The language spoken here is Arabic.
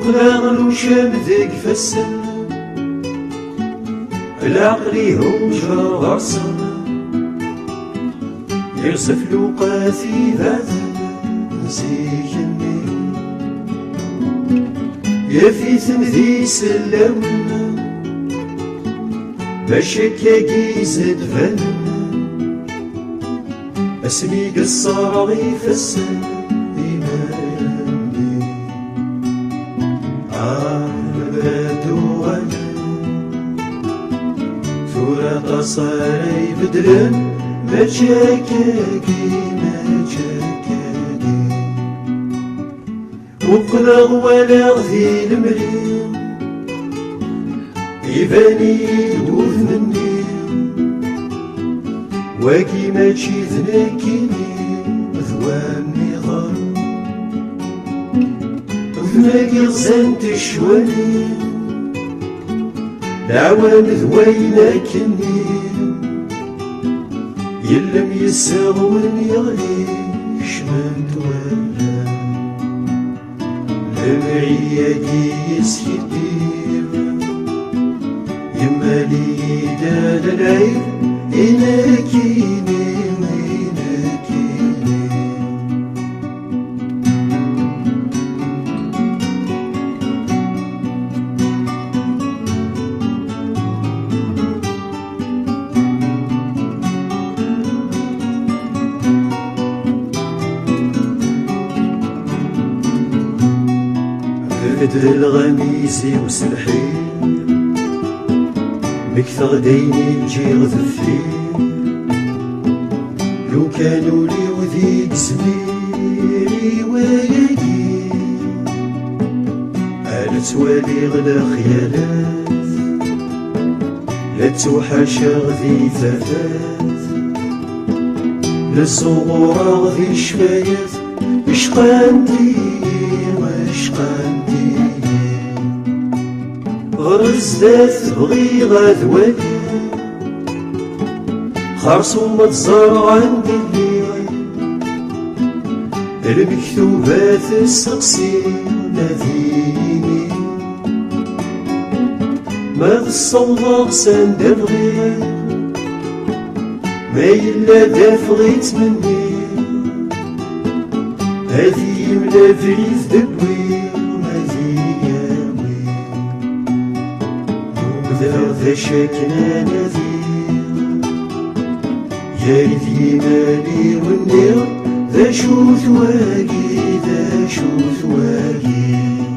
وقلاغ وشام ذيك فسن العقليهم جرى غرسن يغسف لوقاتي ذات نسيكني يفيثن ذي سلاون باش كاكي زاد فن اسمي قصار غيف السن إيماني عالبادو غنى ثورة قصاري بدلن ما تشاكاكي ما تشاكاكي وقلاغ ولا ذي المريض يباني يدوث مني واكي ماشي ذناكيني ذواني غار وذناكي غزانت الشواني العوام ذويناكني يلم يساغون يغلي شمنت ولا لمعياكي يسكتير يمالي دال العيب إناكيني إناكيني بدر الغميسي وسلحي مكثر ديني نجي غذفي لو كانوا لي وذيك سميري وياكي أنا توالي غلا خيالات لا توحاشا غذي ثاثات للصغورة غذي شفايات اشقاندي واشقاندي غرزات بغي غاذوالي خرصو متزرع عندي الليل المكتوبات السقسي ناديني ما الصوض غسان دبغي ما يلا دافغيت مني هذي ملا فريز دبوي ذا شكنا نذير يا ريت مالي والنير ذا شو ثواقي ذا شو ثواقي